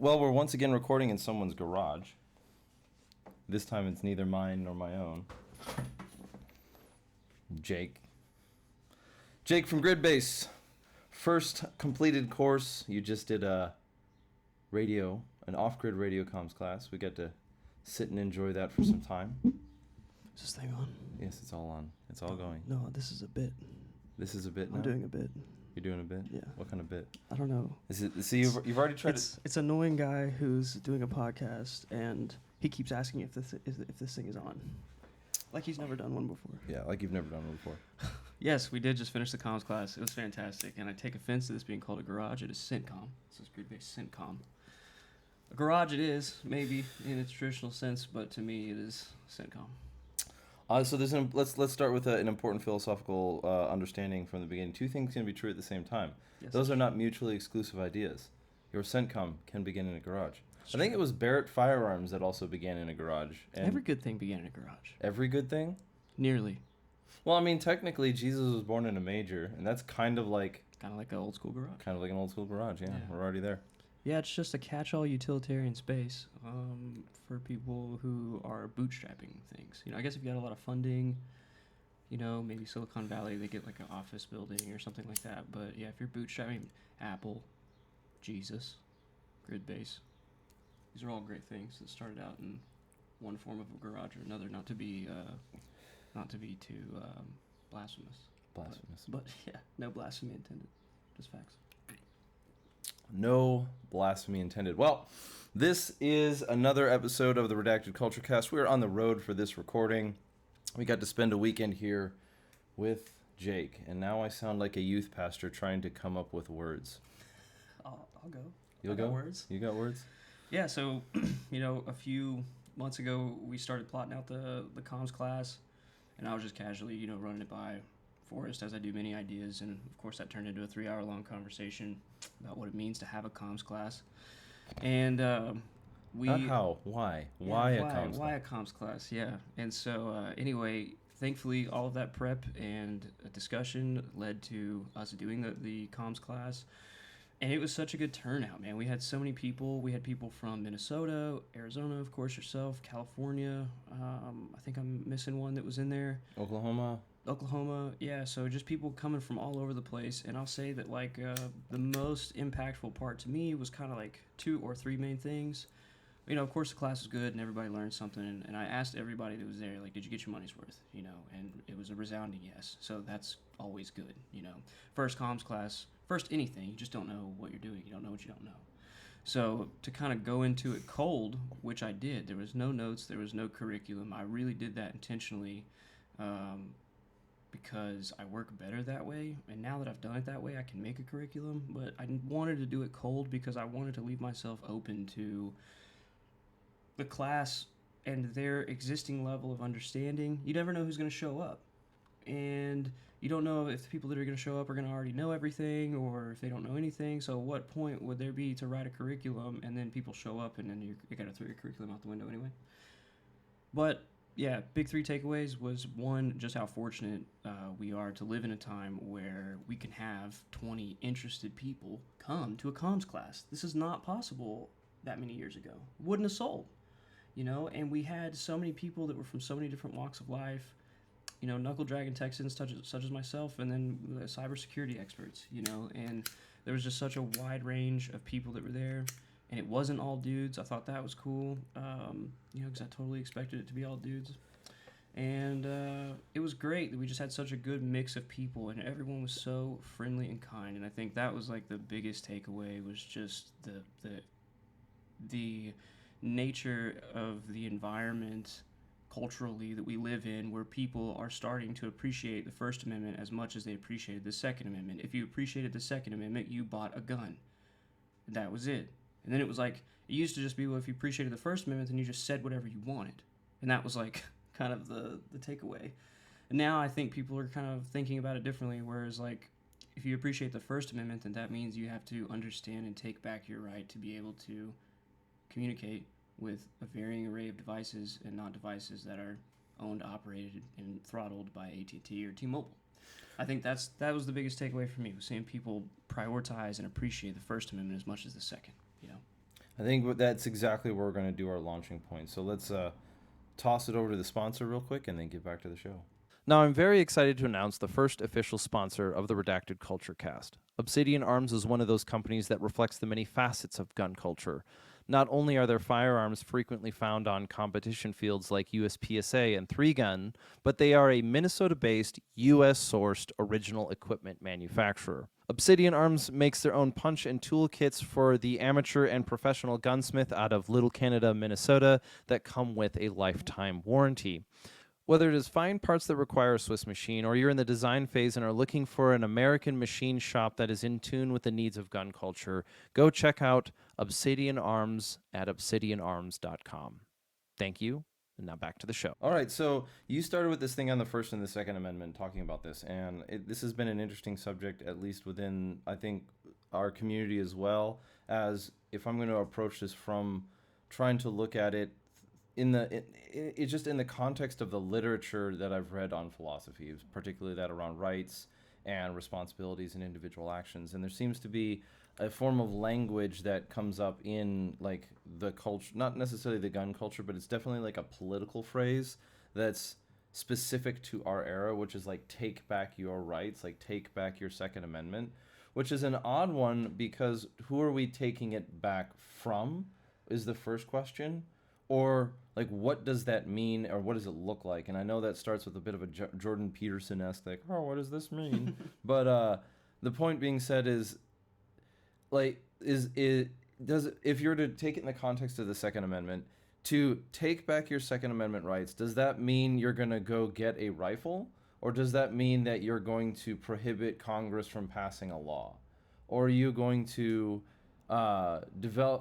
Well, we're once again recording in someone's garage. This time it's neither mine nor my own. Jake. Jake from Gridbase. First completed course. You just did an off-grid radio comms class. We got to sit and enjoy that for some time. Is this thing on? Yes, it's all on. It's all going. No, this is a bit. This is a bit now? I'm doing a bit. You're doing a bit? Yeah. What kind of bit? I don't know. Is it? See, you've already tried to... It's an annoying guy who's doing a podcast, and he keeps asking if this thing is on. Like he's never done one before. Yeah, like you've never done one before. Yes, we did just finish the comms class. It was fantastic, and I take offense to this being called a garage. It is CentComm. This is Gridbase CentComm. A garage it is, maybe, in its traditional sense, but to me it is CentComm. So let's start with an important philosophical understanding from the beginning. Two things can be true at the same time. Yes. Those are not mutually exclusive ideas. Your CentComm can begin in a garage. I think it was Barrett Firearms that also began in a garage. And Every good thing began in a garage. every good thing? Nearly. Well, I mean, technically, Jesus was born in a manger, and that's kind of like Kind of like an old school garage. an old school garage. Yeah, we're already there. Yeah, it's just a catch-all utilitarian space for people who are bootstrapping things. You know, I guess if you got a lot of funding, you know, maybe Silicon Valley, they get like an office building or something like that. But yeah, if you're bootstrapping, Apple, Jesus, Gridbase, these are all great things that started out in one form of a garage or another. Not to be too blasphemous. Blasphemous. But yeah, no blasphemy intended. Just facts. No blasphemy intended. Well, this is another episode of the Redacted Culture Cast. We are on the road for this recording. We got to spend a weekend here with Jake, and now I sound like a youth pastor trying to come up with words. I'll go. You'll I got go? words. You got words? Yeah, so, a few months ago, we started plotting out the comms class, and I was just casually, running it by Forrest, as I do many ideas, and of course that turned into a 3-hour-long conversation about what it means to have a comms class. And Not how. Why? Why a comms class? Why a comms class, yeah. And so, anyway, thankfully, all of that prep and a discussion led to us doing the comms class. And it was such a good turnout, man. We had so many people. We had people from Minnesota, Arizona, of course, yourself, California. I think I'm missing one that was in there. Oklahoma, yeah. So just people coming from all over the place. And I'll say that, the most impactful part to me was kind of like 2 or 3 main things. Of course, the class was good and everybody learned something. And I asked everybody that was there, did you get your money's worth? And it was a resounding yes. So that's always good, First comms class, first anything, you just don't know what you're doing. You don't know what you don't know. So to kind of go into it cold, which I did, there was no notes, there was no curriculum. I really did that intentionally because I work better that way. And now that I've done it that way, I can make a curriculum. But I wanted to do it cold because I wanted to leave myself open to the class and their existing level of understanding. You never know who's going to show up. And you don't know if the people that are going to show up are going to already know everything or if they don't know anything. So what point would there be to write a curriculum and then people show up and then you got to throw your curriculum out the window anyway? But yeah, big 3 takeaways was, 1, just how fortunate we are to live in a time where we can have 20 interested people come to a comms class. This is not possible that many years ago. Wouldn't have sold, and we had so many people that were from so many different walks of life. Knuckle dragging Texans such as myself, and then the cybersecurity experts, and there was just such a wide range of people that were there, and it wasn't all dudes. I thought that was cool, because I totally expected it to be all dudes, and it was great that we just had such a good mix of people, and everyone was so friendly and kind, and I think that was the biggest takeaway was just the nature of the environment culturally that we live in, where people are starting to appreciate the First Amendment as much as they appreciated the Second Amendment. If you appreciated the Second Amendment, you bought a gun. And that was it. And then it was it used to just be, well, if you appreciated the First Amendment, then you just said whatever you wanted. And that was kind of the takeaway. And now I think people are kind of thinking about it differently, whereas if you appreciate the First Amendment, then that means you have to understand and take back your right to be able to communicate with a varying array of devices and not devices that are owned, operated, and throttled by AT&T or T-Mobile. I think that was the biggest takeaway for me, was seeing people prioritize and appreciate the First Amendment as much as the Second. I think that's exactly where we're going to do our launching point. So let's toss it over to the sponsor real quick and then get back to the show. Now, I'm very excited to announce the first official sponsor of the Redacted Culture Cast. Obsidian Arms is one of those companies that reflects the many facets of gun culture. Not only are their firearms frequently found on competition fields like USPSA and 3Gun, but they are a Minnesota-based, U.S.-sourced original equipment manufacturer. Obsidian Arms makes their own punch and tool kits for the amateur and professional gunsmith out of Little Canada, Minnesota, that come with a lifetime warranty. Whether it is fine parts that require a Swiss machine, or you're in the design phase and are looking for an American machine shop that is in tune with the needs of gun culture, go check out Obsidian Arms at obsidianarms.com. Thank you, and now back to the show. All right, so you started with this thing on the First and the Second Amendment, talking about this, and this has been an interesting subject, at least within, I think, our community, as well as if I'm going to approach this from trying to look at it it's just in the context of the literature that I've read on philosophy, particularly that around rights and responsibilities and individual actions. And there seems to be a form of language that comes up in like the culture, not necessarily the gun culture, but it's definitely like a political phrase that's specific to our era, which is like take back your rights, like take back your Second Amendment, which is an odd one because who are we taking it back from is the first question. Or, like, what does that mean, or what does it look like? And I know that starts with a bit of a Jordan Peterson-esque, like, oh, what does this mean? But the point being said is, like, if you're to take it in the context of the Second Amendment, to take back your Second Amendment rights, does that mean you're going to go get a rifle? Or does that mean that you're going to prohibit Congress from passing a law? Or are you going to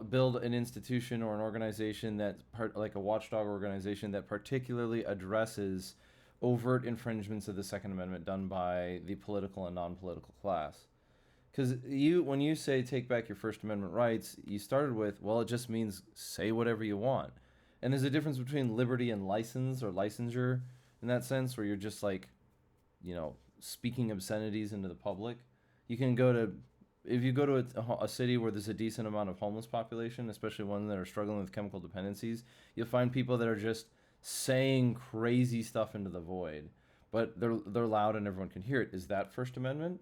build an institution or an organization that's like a watchdog organization that particularly addresses overt infringements of the Second Amendment done by the political and non-political class? Because when you say take back your First Amendment rights, you started with, well, it just means say whatever you want. And there's a difference between liberty and license or licensure in that sense, where you're just like, speaking obscenities into the public. If you go to a city where there's a decent amount of homeless population, especially ones that are struggling with chemical dependencies, you'll find people that are just saying crazy stuff into the void, but they're loud and everyone can hear it. Is that First Amendment?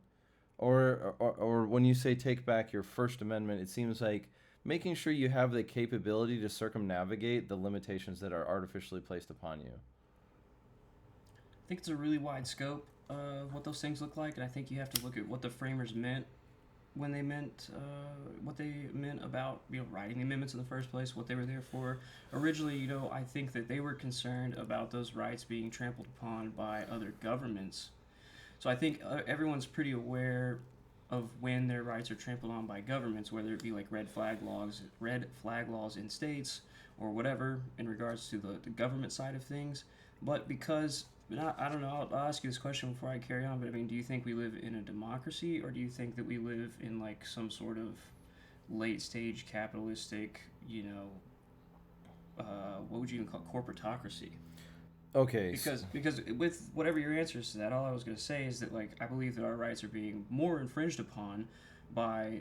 Or when you say take back your First Amendment, it seems like making sure you have the capability to circumnavigate the limitations that are artificially placed upon you. I think it's a really wide scope of what those things look like, and I think you have to look at what the framers meant when they meant what they meant about writing the amendments in the first place, what they were there for. Originally, I think that they were concerned about those rights being trampled upon by other governments. So I think everyone's pretty aware of when their rights are trampled on by governments, whether it be like red flag laws in states or whatever in regards to the government side of things. But because I don't know, I'll ask you this question before I carry on, but do you think we live in a democracy, or do you think that we live in like some sort of late stage capitalistic, what would you even call it, corporatocracy? Okay. Because with whatever your answers to that, all I was going to say is that I believe that our rights are being more infringed upon by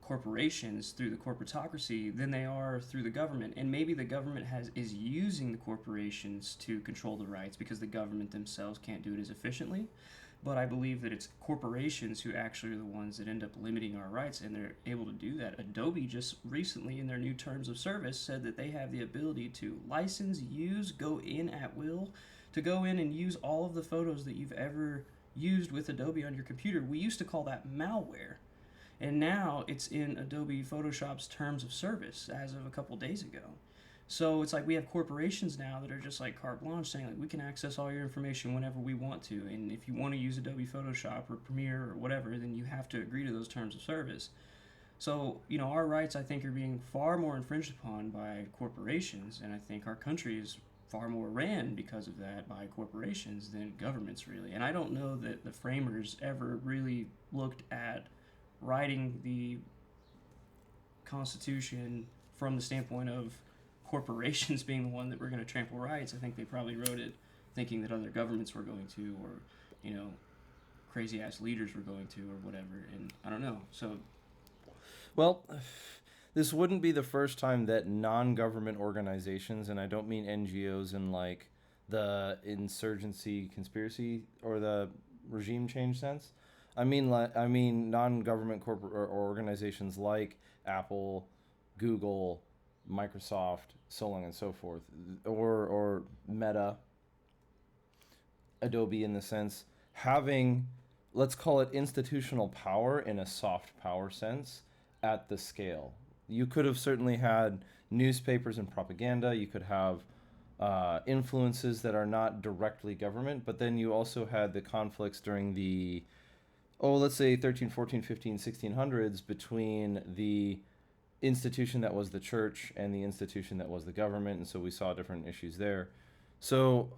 corporations through the corporatocracy than they are through the government. And maybe the government is using the corporations to control the rights because the government themselves can't do it as efficiently. But I believe that it's corporations who actually are the ones that end up limiting our rights, and they're able to do that. Adobe just recently in their new terms of service said that they have the ability to license, use, go in at will, to go in and use all of the photos that you've ever used with Adobe on your computer. We used to call that malware. And now it's in Adobe Photoshop's terms of service as of a couple days ago. So it's like we have corporations now that are just like carte blanche saying we can access all your information whenever we want to. And if you want to use Adobe Photoshop or Premiere or whatever, then you have to agree to those terms of service. So, our rights, I think, are being far more infringed upon by corporations. And I think our country is far more ran because of that by corporations than governments, really. And I don't know that the framers ever really looked at writing the Constitution from the standpoint of corporations being the one that were going to trample rights. I think they probably wrote it thinking that other governments were going to, or crazy ass leaders were going to, or whatever. And I don't know. So, well, this wouldn't be the first time that non-government organizations, and I don't mean NGOs in like the insurgency conspiracy or the regime change sense. I mean non-government corporate or organizations like Apple, Google, Microsoft, so on and so forth, or Meta, Adobe in the sense, having, let's call it institutional power in a soft power sense at the scale. You could have certainly had newspapers and propaganda. You could have influences that are not directly government, but then you also had the conflicts during the, let's say 13, 14, 15, 1600s between the institution that was the church and the institution that was the government, and so we saw different issues there. So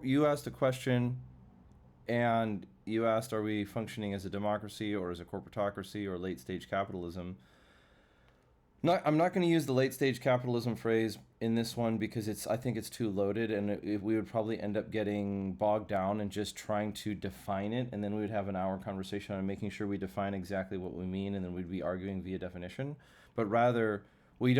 you asked a question, and you asked, are we functioning as a democracy or as a corporatocracy or late stage capitalism? I'm not going to use the late stage capitalism phrase in this one because I think it's too loaded, and we would probably end up getting bogged down and just trying to define it, and then we would have an hour conversation on making sure we define exactly what we mean, and then we'd be arguing via definition. But rather, we're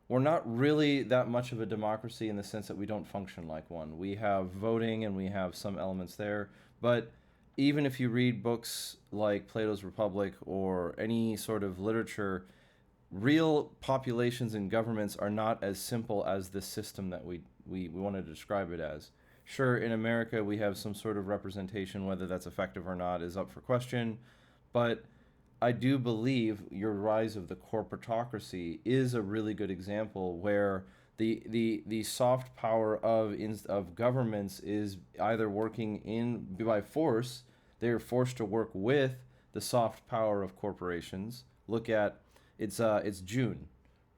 not really that much of a democracy in the sense that we don't function like one. We have voting and we have some elements there, but even if you read books like Plato's Republic or any sort of literature, real populations and governments are not as simple as the system that we want to describe it as. Sure, in America we have some sort of representation, whether that's effective or not is up for question, but I do believe your rise of the corporatocracy is a really good example where the soft power of governments is either working by force. They're forced to work with the soft power of corporations. Look at it's June.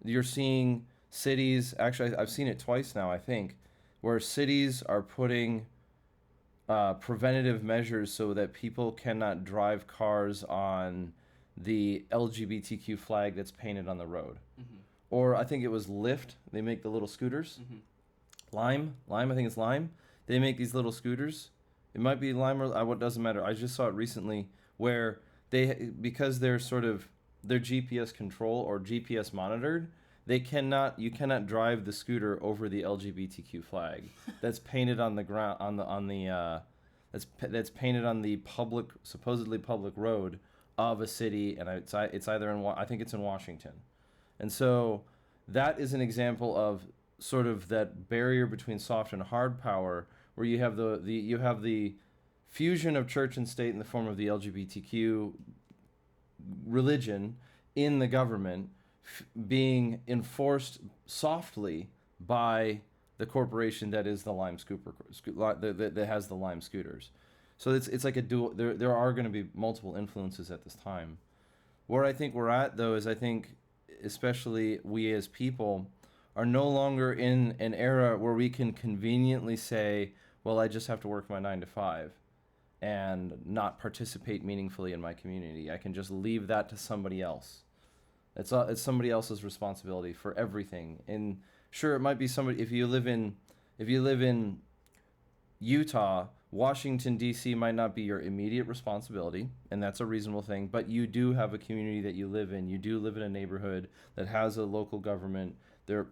You're seeing cities, actually I've seen it twice now, I think, where cities are putting preventative measures so that people cannot drive cars on the LGBTQ flag that's painted on the road. Mm-hmm. Or I think it was Lyft. They make the little scooters. Mm-hmm. Lime, I think it's Lime. They make these little scooters. It might be Lime or what, doesn't matter. I just saw it recently where because they're sort of, they're GPS control or GPS monitored, you cannot drive the scooter over the LGBTQ flag that's painted on the ground that's painted on the supposedly public road of a city, and it's either I think it's in Washington. And so that is an example of sort of that barrier between soft and hard power, where you have the fusion of church and state in the form of the LGBTQ religion in the government being enforced softly by the corporation that is the Lime that has the Lime scooters. So it's like a dual. There are going to be multiple influences at this time. Where I think we're at, though, is I think especially we as people are no longer in an era where we can conveniently say, well, I just have to work my 9 to 5 and not participate meaningfully in my community. I can just leave that to somebody else. It's somebody else's responsibility for everything. And sure, it might be somebody, if you live in Utah, Washington, D.C. might not be your immediate responsibility, and that's a reasonable thing, but you do have a community that you live in. You do live in a neighborhood that has a local government. There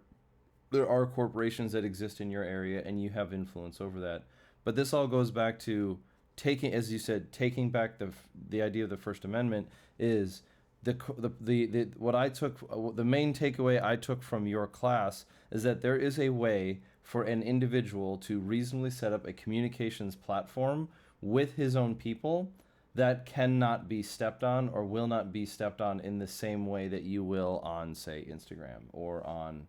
are corporations that exist in your area, and you have influence over that. But this all goes back to taking, as you said, taking back the idea of the First Amendment is the main takeaway I took from your class is that there is a way for an individual to reasonably set up a communications platform with his own people that cannot be stepped on or will not be stepped on in the same way that you will on, say, Instagram or on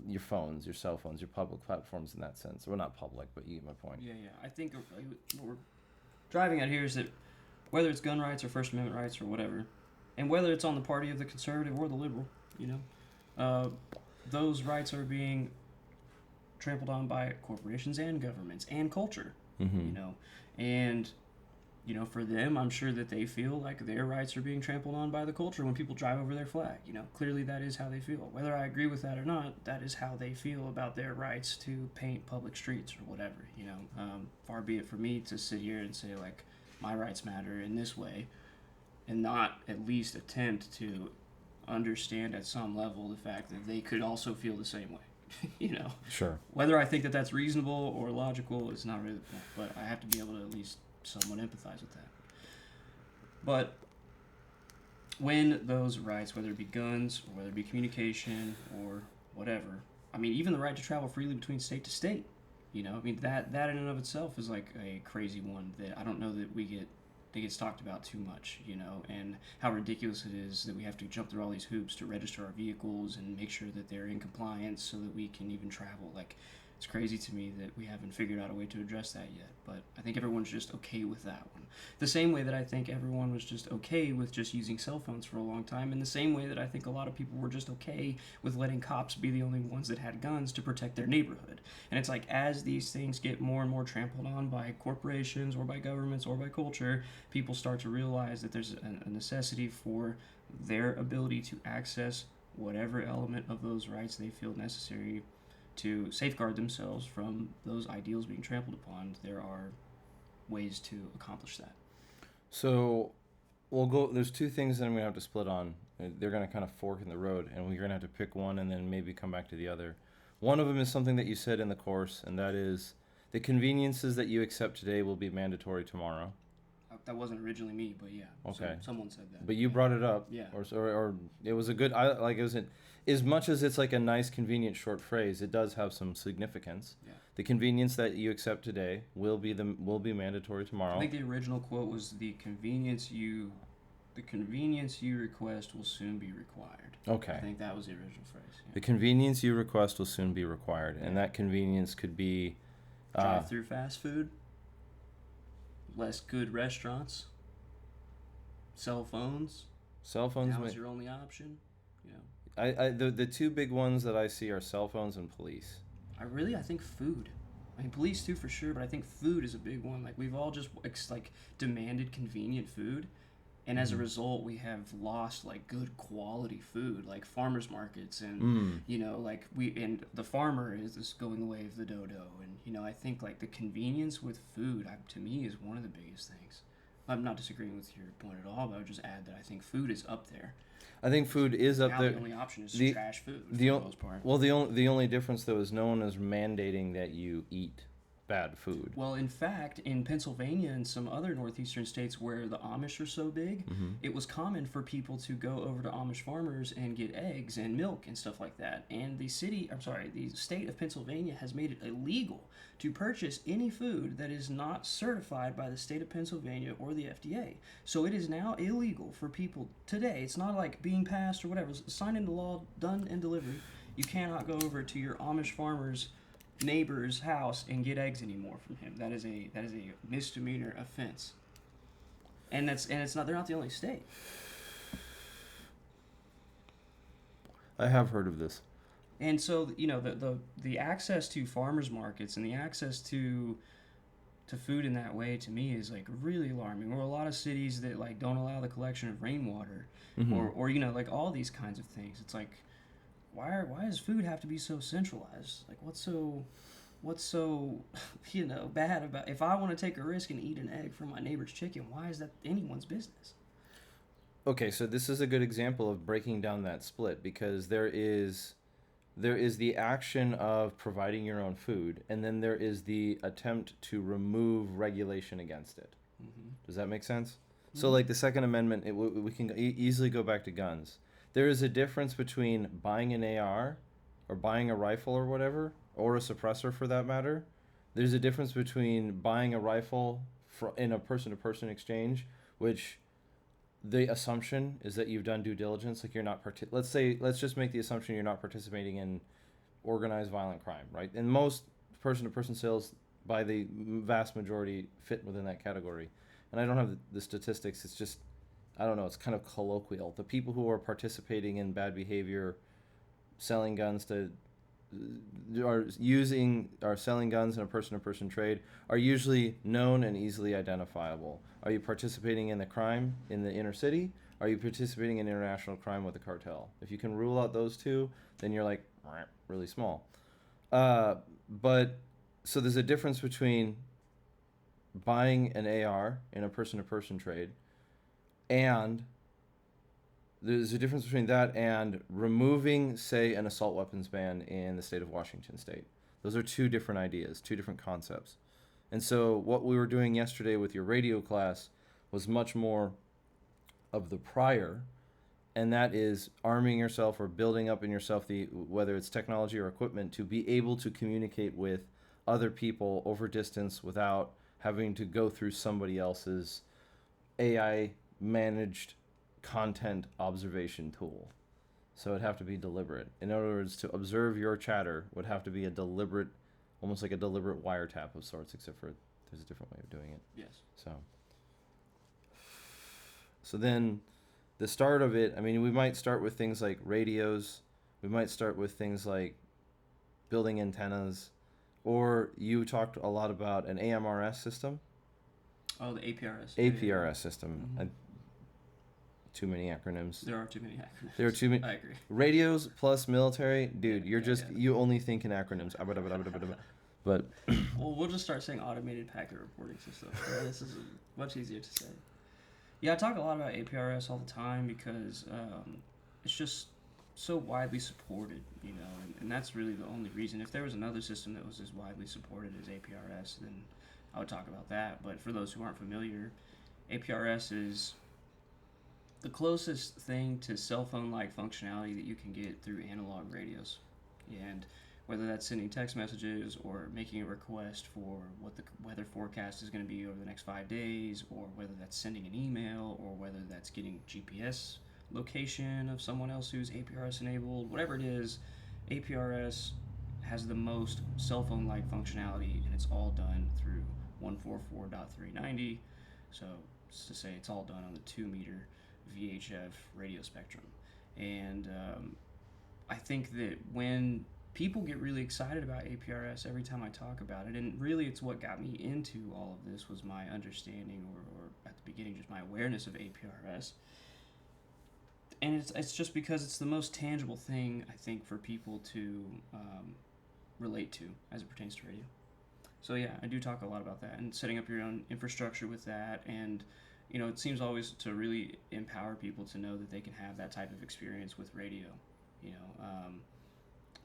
your phones, your cell phones, your public platforms in that sense. Well, not public, but you get my point. Yeah. I think what we're driving at here is that whether it's gun rights or First Amendment rights or whatever, and whether it's on the party of the conservative or the liberal, those rights are being trampled on by corporations and governments and culture, and for them, I'm sure that they feel like their rights are being trampled on by the culture when people drive over their flag. Clearly that is how they feel. Whether I agree with that or not, that is how they feel about their rights to paint public streets or whatever. Far be it for me to sit here and say like my rights matter in this way, and not at least attempt to understand at some level the fact that they could also feel the same way. Sure. Whether I think that that's reasonable or logical is not really the point, but I have to be able to at least somewhat empathize with that. But when those rights, whether it be guns or whether it be communication or whatever, I mean, even the right to travel freely between state to state, I mean, that in and of itself is like a crazy one that I don't know that it gets talked about too much, and how ridiculous it is that we have to jump through all these hoops to register our vehicles and make sure that they're in compliance so that we can even travel. Like, it's crazy to me that we haven't figured out a way to address that yet, but I think everyone's just okay with that one. The same way that I think everyone was just okay with just using cell phones for a long time, and the same way that I think a lot of people were just okay with letting cops be the only ones that had guns to protect their neighborhood. And it's like, as these things get more and more trampled on by corporations or by governments or by culture, people start to realize that there's a necessity for their ability to access whatever element of those rights they feel necessary to safeguard themselves from those ideals being trampled upon. There are ways to accomplish that. So there's two things that I'm going to have to split on. They're going to kind of fork in the road, and we're going to have to pick one and then maybe come back to the other. One of them is something that you said in the course, and that is the conveniences that you accept today will be mandatory tomorrow. That wasn't originally me, but yeah. Okay. So someone said that. But you brought it up. Yeah. Or it was a good, as much as it's like a nice, convenient short phrase, it does have some significance. Yeah. The convenience that you accept today will be mandatory tomorrow. I think the original quote was the convenience you request will soon be required. Okay. I think that was the original phrase. Yeah. The convenience you request will soon be required, and that convenience could be drive-through fast food, less good restaurants, cell phones. Cell phones. That was your only option. The two big ones that I see are cell phones and police. I think food. I mean, police too for sure, but I think food is a big one. Like, we've all just demanded convenient food, and as a result, we have lost like good quality food, like farmers markets, and and the farmer is this going the way of the dodo, and I think like the convenience with food, to me, is one of the biggest things. I'm not disagreeing with your point at all, but I would just add that I think food is up there. I think food is up there. The only option is trash food for the most part. Well, the only difference though is no one is mandating that you eat bad food. Well, in fact, in Pennsylvania and some other northeastern states where the Amish are so big, it was common for people to go over to Amish farmers and get eggs and milk and stuff like that. And the state of Pennsylvania has made it illegal to purchase any food that is not certified by the state of Pennsylvania or the FDA. So it is now illegal for people today. It's not like being passed or whatever. It's signed into law, done and delivered. You cannot go over to your Amish farmer's neighbor's house and get eggs anymore from him. That is a misdemeanor offense. And it's not. They're not the only state. I have heard of this. And so the access to farmers markets and the access to food in that way, to me, is like really alarming. Or a lot of cities that like don't allow the collection of rainwater, or like all these kinds of things. It's like, why does food have to be so centralized? Like, what's so bad about, if I want to take a risk and eat an egg from my neighbor's chicken, why is that anyone's business? Okay, so this is a good example of breaking down that split, because there is the action of providing your own food, and then there is the attempt to remove regulation against it. Does that make sense? So like the Second Amendment, we can easily go back to guns. There is a difference between buying an AR or buying a rifle or whatever, or a suppressor for that matter. There's a difference between buying a rifle in a person-to-person exchange, which the assumption is that you've done due diligence, like you're not let's just make the assumption you're not participating in organized violent crime, right? And most person-to-person sales, by the vast majority, fit within that category. And I don't have the statistics. It's just, I don't know, it's kind of colloquial. The people who are participating in bad behavior, selling guns are selling guns in a person-to-person trade, are usually known and easily identifiable. Are you participating in the crime in the inner city? Are you participating in international crime with a cartel? If you can rule out those two, then you're like really small. But so there's a difference between buying an AR in a person-to-person trade and there's a difference between that and removing, say, an assault weapons ban in the state of Washington State. Those are two different ideas, two different concepts. And so what we were doing yesterday with your radio class was much more of the prior, and that is arming yourself or building up in yourself whether it's technology or equipment to be able to communicate with other people over distance without having to go through somebody else's AI managed content observation tool. So it'd have to be deliberate. In other words, to observe your chatter would have to be a deliberate, almost like a deliberate wiretap of sorts, except for there's a different way of doing it. Yes. So then the start of it, I mean, we might start with things like radios. We might start with things like building antennas. Or you talked a lot about an AMRS system. Oh, the APRS. APRS system. Mm-hmm. Too many acronyms. There are too many acronyms. There are too many. I agree. Radios plus military, dude. Yeah, You're yeah, just yeah. you only think in acronyms. But Well, we'll just start saying automated packet reporting system. Yeah, this is much easier to say. Yeah, I talk a lot about APRS all the time because it's just so widely supported, you know, and that's really the only reason. If there was another system that was as widely supported as APRS, then I would talk about that. But for those who aren't familiar, APRS is the closest thing to cell phone-like functionality that you can get through analog radios. And whether that's sending text messages or making a request for what the weather forecast is going to be over the next 5 days, or whether that's sending an email, or whether that's getting GPS location of someone else who's APRS enabled, whatever it is, APRS has the most cell phone-like functionality, and it's all done through 144.390. So it's to say it's all done on the 2-meter VHF radio spectrum. And I think that when people get really excited about APRS every time I talk about it, and really it's what got me into all of this was my understanding, or at the beginning just my awareness of APRS. And it's just because it's the most tangible thing, I think, for people to relate to as it pertains to radio. So yeah, I do talk a lot about that and setting up your own infrastructure with that. And you know, it seems always to really empower people to know that they can have that type of experience with radio. You know,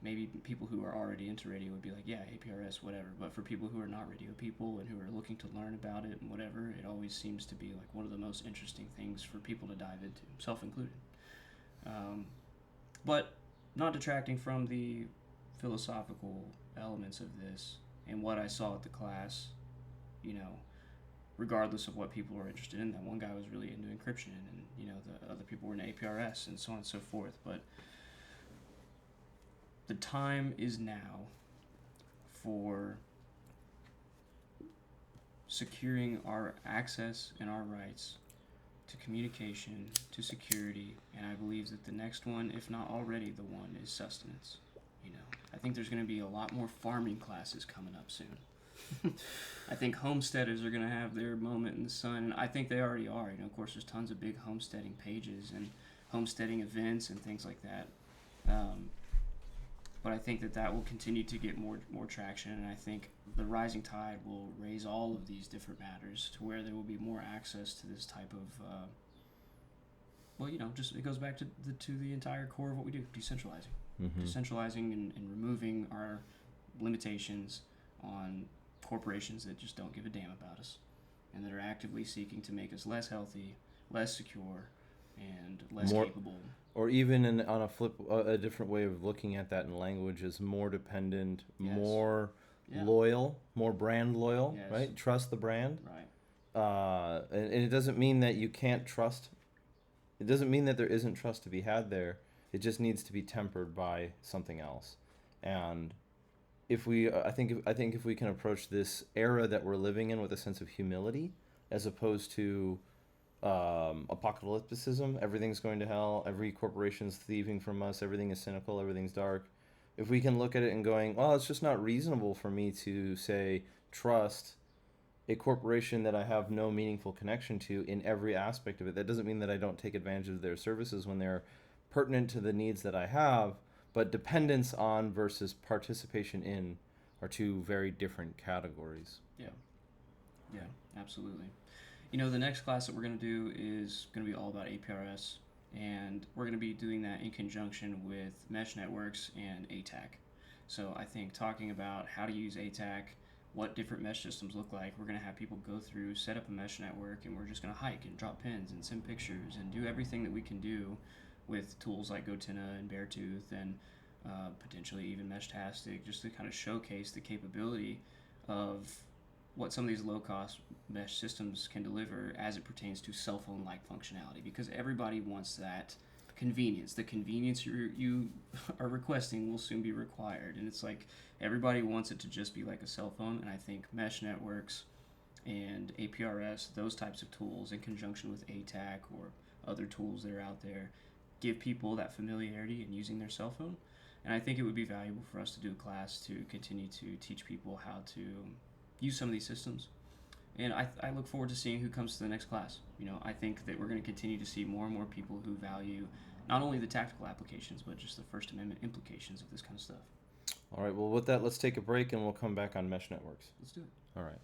maybe people who are already into radio would be like, yeah, APRS, whatever. But for people who are not radio people and who are looking to learn about it and whatever, it always seems to be like one of the most interesting things for people to dive into, self included. But not detracting from the philosophical elements of this and what I saw at the class, you know, regardless of what people were interested in. That one guy was really into encryption, and you know, the other people were into APRS and so on and so forth. But the time is now for securing our access and our rights to communication, to security, and I believe that the next one, if not already the one, is sustenance. You know, I think there's going to be a lot more farming classes coming up soon. I think homesteaders are going to have their moment in the sun, and I think they already are. You know, of course, there's tons of big homesteading pages and homesteading events and things like that. But I think that will continue to get more traction, and I think the rising tide will raise all of these different matters to where there will be more access to this type of, well, you know, just it goes back to the entire core of what we do, decentralizing. Mm-hmm. Decentralizing and removing our limitations on corporations that just don't give a damn about us and that are actively seeking to make us less healthy, less secure, and less capable. Or even on a different way of looking at that in language is more dependent, Yes. more loyal, more brand loyal, Yes. right? Trust the brand. Right. And it doesn't mean that you can't trust. It doesn't mean that there isn't trust to be had there. It just needs to be tempered by something else. And I think if we can approach this era that we're living in with a sense of humility, as opposed to apocalypticism, everything's going to hell, every corporation's thieving from us, everything is cynical, everything's dark. If we can look at it and going, well, it's just not reasonable for me to say trust a corporation that I have no meaningful connection to in every aspect of it. That doesn't mean that I don't take advantage of their services when they're pertinent to the needs that I have, but dependence on versus participation in are two very different categories. Yeah, absolutely. You know, the next class that we're going to do is going to be all about APRS. And we're going to be doing that in conjunction with mesh networks and ATAC. So I think talking about how to use ATAC, what different mesh systems look like, we're going to have people go through, set up a mesh network, and we're just going to hike and drop pins and send pictures and do everything that we can do with tools like Gotenna and Beartooth and potentially even Meshtastic, just to kind of showcase the capability of what some of these low-cost mesh systems can deliver as it pertains to cell phone-like functionality, because everybody wants that convenience. The convenience you are requesting will soon be required, and it's like everybody wants it to just be like a cell phone, and I think mesh networks and APRS, those types of tools in conjunction with ATAC or other tools that are out there, give people that familiarity in using their cell phone. And I think it would be valuable for us to do a class to continue to teach people how to use some of these systems. And I look forward to seeing who comes to the next class. You know, I think that we're going to continue to see more and more people who value not only the tactical applications, but just the First Amendment implications of this kind of stuff. All right, well, with that, let's take a break and we'll come back on mesh networks. Let's do it. All right.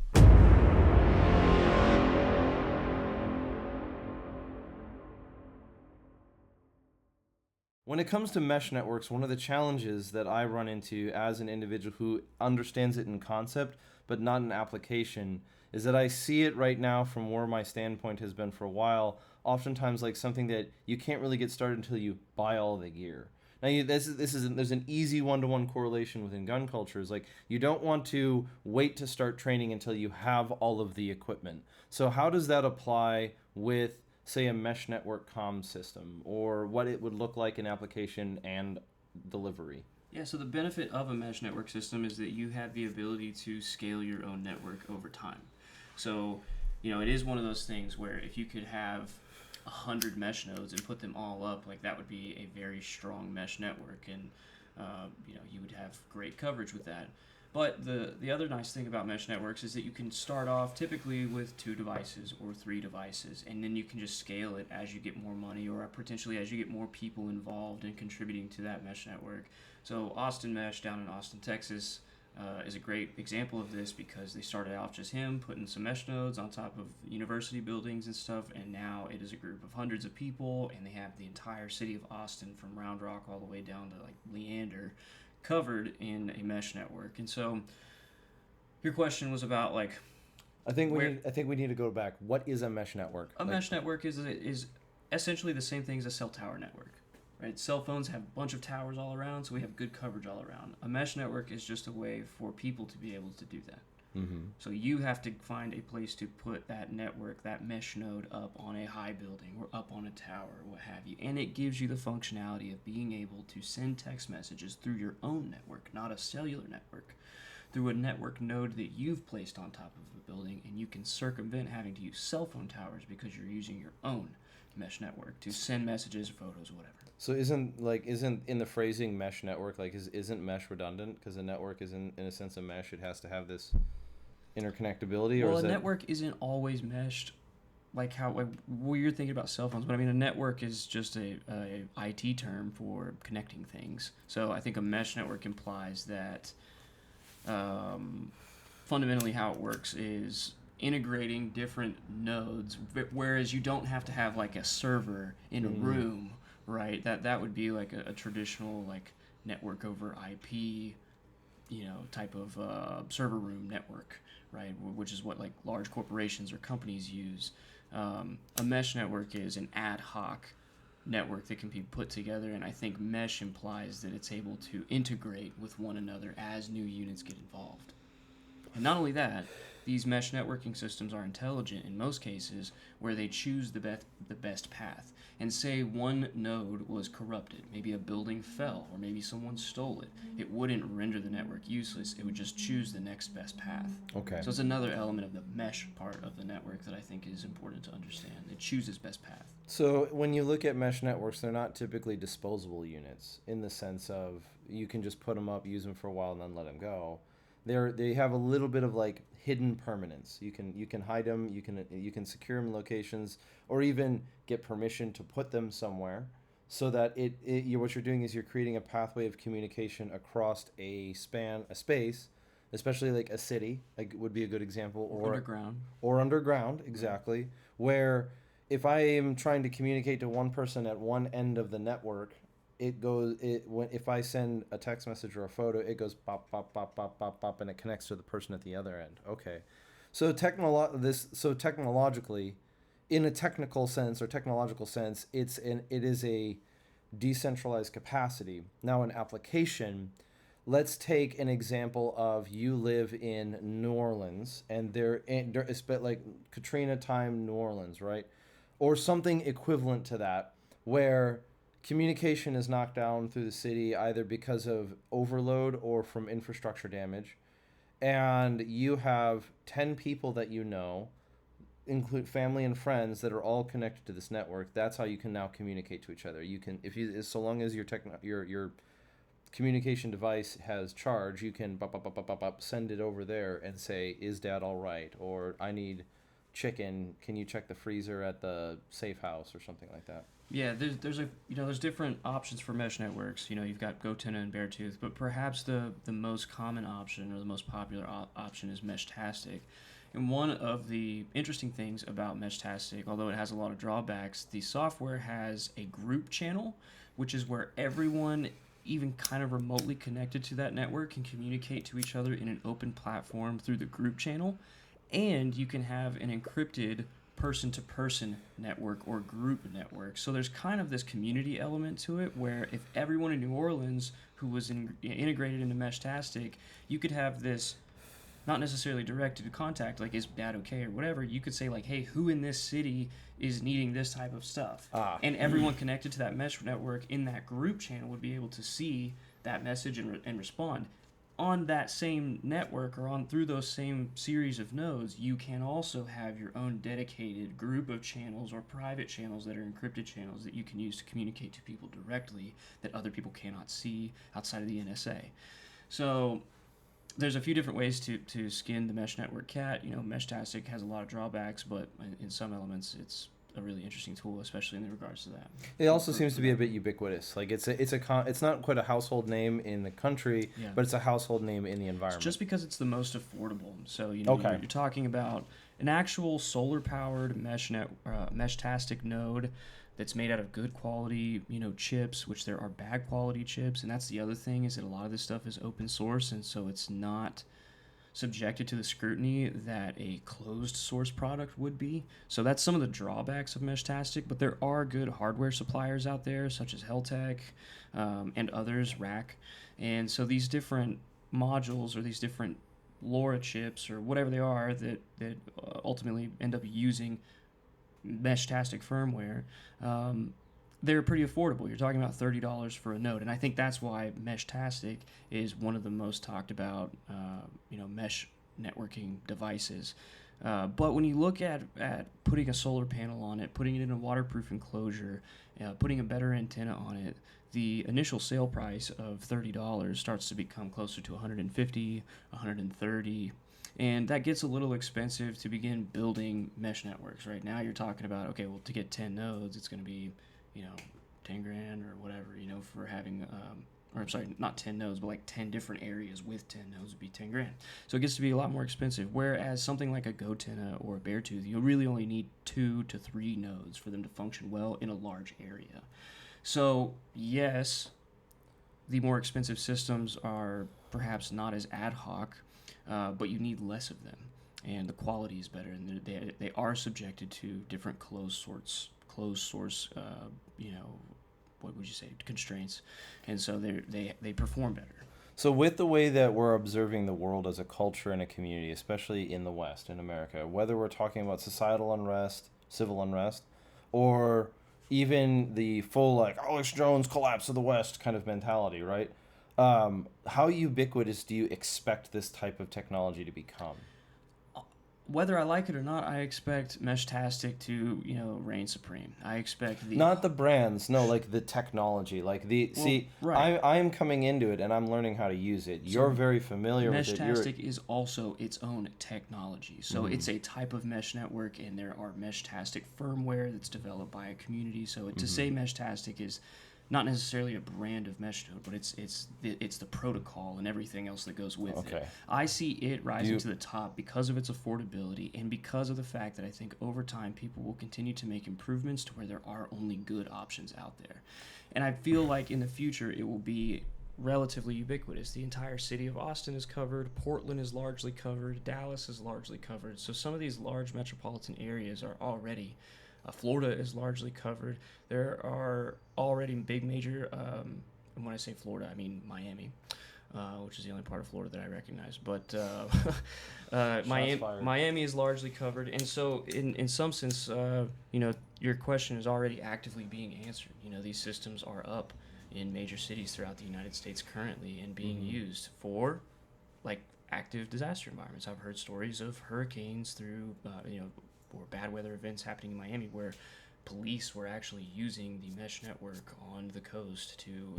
When it comes to mesh networks, one of the challenges that I run into as an individual who understands it in concept but not in application is that I see it right now from where my standpoint has been for a while, oftentimes like something that you can't really get started until you buy all the gear. Now, there's an easy one-to-one correlation within gun cultures. Like, you don't want to wait to start training until you have all of the equipment. So how does that apply with, say, a mesh network comm system, or what it would look like in application and delivery? Yeah, so the benefit of a mesh network system is that you have the ability to scale your own network over time. So, you know, it is one of those things where if you could have 100 mesh nodes and put them all up, like, that would be a very strong mesh network, and you know, you would have great coverage with that. But the other nice thing about mesh networks is that you can start off typically with 2 devices or 3 devices, and then you can just scale it as you get more money, or potentially as you get more people involved in contributing to that mesh network. So Austin Mesh down in Austin, Texas, is a great example of this, because they started off just him putting some mesh nodes on top of university buildings and stuff, and now it is a group of hundreds of people, and they have the entire city of Austin from Round Rock all the way down to like Leander covered in a mesh network. And so your question was about, like, I think we need to go back. What is a mesh network? A mesh network is essentially the same thing as a cell tower network. Right? Cell phones have a bunch of towers all around, so we have good coverage all around. A mesh network is just a way for people to be able to do that. Mm-hmm. So you have to find a place to put that network, that mesh node, up on a high building or up on a tower, what have you. And it gives you the functionality of being able to send text messages through your own network, not a cellular network, through a network node that you've placed on top of a building, and you can circumvent having to use cell phone towers because you're using your own mesh network to send messages, photos, whatever. So isn't in the phrasing mesh network, like, isn't mesh redundant? Because a network is in a sense a mesh. It has to have this interconnectability. Well, a network isn't always meshed like well, you're thinking about cell phones, but I mean, a network is just a IT term for connecting things. So I think a mesh network implies that fundamentally how it works is integrating different nodes, whereas you don't have to have like a server in a room, right? That would be like a traditional like network over IP, you know, type of server room network, right? Which is what like large corporations or companies use. A mesh network is an ad hoc network that can be put together, and I think mesh implies that it's able to integrate with one another as new units get involved. And not only that, these mesh networking systems are intelligent in most cases, where they choose the best path. And say one node was corrupted, maybe a building fell, or maybe someone stole it. It wouldn't render the network useless. It would just choose the next best path. Okay. So it's another element of the mesh part of the network that I think is important to understand. It chooses best path. So when you look at mesh networks, they're not typically disposable units in the sense of you can just put them up, use them for a while, and then let them go. They have a little bit of like hidden permanence. You can hide them, you can secure them in locations, or even get permission to put them somewhere, so that what you're doing is you're creating a pathway of communication across a space, especially like a city, like would be a good example, Or underground. Or underground, exactly, where if I am trying to communicate to one person at one end of the network, if I send a text message or a photo, it goes pop pop pop pop pop pop, and it connects to the person at the other end. Okay, so technologically, in a technical sense or technological sense, it is a decentralized capacity. Now, in application, let's take an example of you live in New Orleans, and it's like Katrina time New Orleans, right? Or something equivalent to that, where communication is knocked down through the city either because of overload or from infrastructure damage, and you have 10 people that you know, include family and friends, that are all connected to this network. That's how you can now communicate to each other. You can, if you, so long as your communication device has charge, you can send it over there and say, "Is Dad all right?" Or, "I need chicken. Can you check the freezer at the safe house?" or something like that. Yeah, there's different options for mesh networks. You've got GoTenna and Beartooth, but perhaps the most common option or the most popular option is Meshtastic. And one of the interesting things about Meshtastic, although it has a lot of drawbacks, the software has a group channel, which is where everyone, even kind of remotely connected to that network, can communicate to each other in an open platform through the group channel. And you can have an encrypted person-to-person network or group network. So there's kind of this community element to it, where if everyone in New Orleans who was integrated into Meshtastic, you could have this, not necessarily directed contact, like, "Is Dad okay?" or whatever. You could say, like, "Hey, who in this city is needing this type of stuff?" And everyone connected to that mesh network in that group channel would be able to see that message and respond. On that same network, or through those same series of nodes, you can also have your own dedicated group of channels or private channels that are encrypted channels that you can use to communicate to people directly that other people cannot see outside of the NSA. So there's a few different ways to skin the mesh network cat. Meshtastic has a lot of drawbacks, but in some elements, it's a really interesting tool, especially in regards to that. It also seems to be a bit ubiquitous. Like, it's not quite a household name in the country, Yeah. but it's a household name in the environment. It's just because it's the most affordable. So Okay. you're talking about an actual solar-powered Meshtastic node that's made out of good quality, chips, which there are bad quality chips. And that's the other thing, is that a lot of this stuff is open source, and so it's not subjected to the scrutiny that a closed source product would be. So that's some of the drawbacks of Meshtastic, but there are good hardware suppliers out there, such as Heltec and others, Rack. And so these different modules, or these different LoRa chips, or whatever they are, that ultimately end up using Meshtastic firmware, they're pretty affordable. You're talking about $30 for a node, and I think that's why Meshtastic is one of the most talked about, mesh networking devices. But when you look at putting a solar panel on it, putting it in a waterproof enclosure, putting a better antenna on it, the initial sale price of $30 starts to become closer to $150, $130. And that gets a little expensive to begin building mesh networks. Right now, you're talking about, okay, well, to get 10 nodes, it's going to be, 10 grand or whatever, for having, or I'm sorry, not 10 nodes, but like 10 different areas with 10 nodes would be 10 grand. So it gets to be a lot more expensive. Whereas something like a GoTenna or a Beartooth, you really only need 2 to 3 nodes for them to function well in a large area. So yes, the more expensive systems are perhaps not as ad hoc, but you need less of them, and the quality is better, and they are subjected to different closed source, what would you say, constraints, and so they perform better. So with the way that we're observing the world as a culture and a community, especially in the West, in America, whether we're talking about societal unrest, civil unrest, or even the full, like, Alex Jones collapse of the West kind of mentality, right? How ubiquitous do you expect this type of technology to become? Whether I like it or not, I expect Meshtastic to, reign supreme. I expect not the brands, no, like the technology, like right. I am coming into it and I'm learning how to use it. You're very familiar with it. Meshtastic is also its own technology. So it's a type of mesh network, and there are Meshtastic firmware that's developed by a community. So to say Meshtastic is not necessarily a brand of mesh node, but it's the protocol and everything else that goes with it. I see it rising to the top because of its affordability and because of the fact that I think over time people will continue to make improvements to where there are only good options out there. And I feel like in the future it will be relatively ubiquitous. The entire city of Austin is covered, Portland is largely covered, Dallas is largely covered. So some of these large metropolitan areas are already Florida is largely covered. There are already big major, and when I say Florida, I mean Miami, which is the only part of Florida that I recognize. But Miami is largely covered. And so in some sense, your question is already actively being answered. These systems are up in major cities throughout the United States currently and being used for, like, active disaster environments. I've heard stories of hurricanes through, or bad weather events happening in Miami where police were actually using the mesh network on the coast to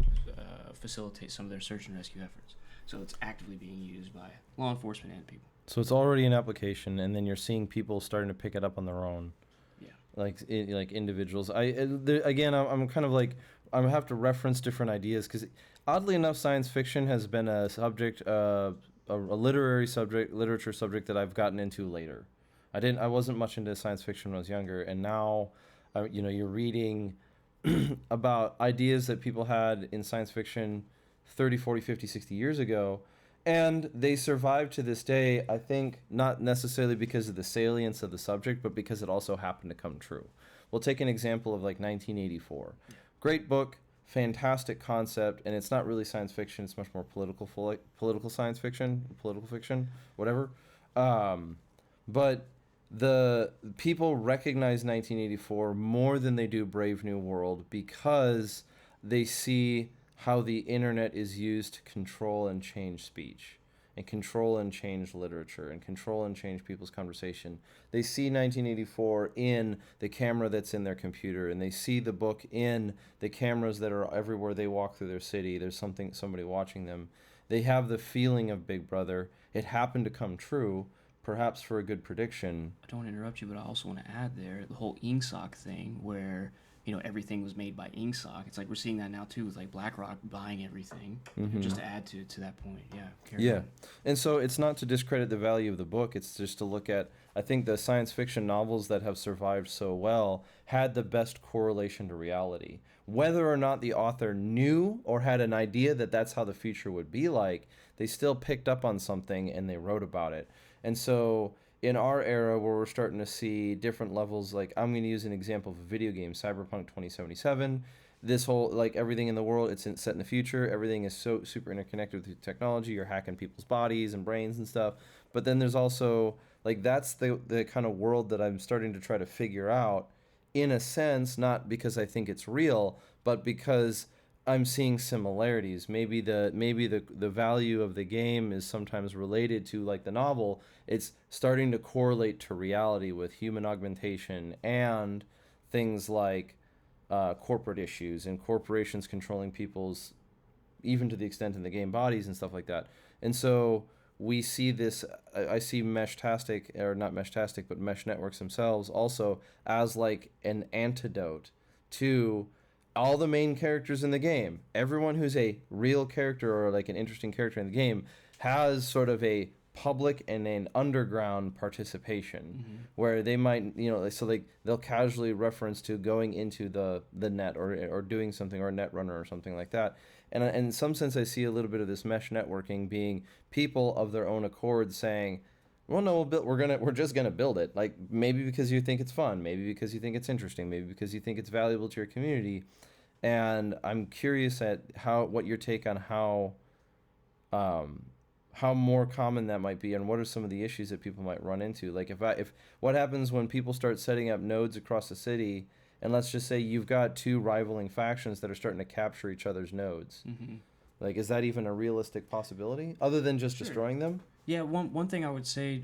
facilitate some of their search and rescue efforts. So it's actively being used by law enforcement and people. So it's already an application, and then you're seeing people starting to pick it up on their own. Yeah. Like individuals. I'm kind of like, I have to reference different ideas because oddly enough, science fiction has been a subject, a literature subject that I've gotten into later. I wasn't much into science fiction when I was younger, and now, you're reading about ideas that people had in science fiction 30, 40, 50, 60 years ago, and they survive to this day, I think, not necessarily because of the salience of the subject, but because it also happened to come true. We'll take an example of, like, 1984. Great book, fantastic concept, and it's not really science fiction, it's much more political science fiction, political fiction, whatever. But the people recognize 1984 more than they do Brave New World because they see how the internet is used to control and change speech and control and change literature and control and change people's conversation. They see 1984 in the camera that's in their computer, and they see the book in the cameras that are everywhere they walk through their city. There's somebody watching them. They have the feeling of Big Brother. It happened to come true, perhaps for a good prediction. I don't want to interrupt you, but I also want to add there the whole InkSock thing where, everything was made by InkSock. It's like we're seeing that now too with like BlackRock buying everything. Just to add to that point. Yeah. And so it's not to discredit the value of the book. It's just to look at, I think the science fiction novels that have survived so well had the best correlation to reality. Whether or not the author knew or had an idea that that's how the future would be like, they still picked up on something and they wrote about it. And so in our era where we're starting to see different levels, like I'm going to use an example of a video game, Cyberpunk 2077, this whole, like everything in the world, it's set in the future. Everything is so super interconnected with technology. You're hacking people's bodies and brains and stuff. But then there's also, like, that's the kind of world that I'm starting to try to figure out in a sense, not because I think it's real, but because I'm seeing similarities. Maybe the value of the game is sometimes related to, like, the novel. It's starting to correlate to reality with human augmentation and things like corporate issues and corporations controlling people's, even to the extent in the game, bodies and stuff like that. And so we see this, I see Meshtastic, or not Meshtastic, but mesh networks themselves also as like an antidote to all the main characters in the game. Everyone who's a real character or like an interesting character in the game has sort of a public and an underground participation where they might, so like they'll casually reference to going into the net or doing something, or a net runner or something like that. And in some sense, I see a little bit of this mesh networking being people of their own accord saying, well, no, we're just gonna build it. Like, maybe because you think it's fun, maybe because you think it's interesting, maybe because you think it's valuable to your community. And I'm curious at what your take on how more common that might be, and what are some of the issues that people might run into. Like, if what happens when people start setting up nodes across the city, and let's just say you've got two rivaling factions that are starting to capture each other's nodes. Like, is that even a realistic possibility other than just destroying them? Yeah, one thing I would say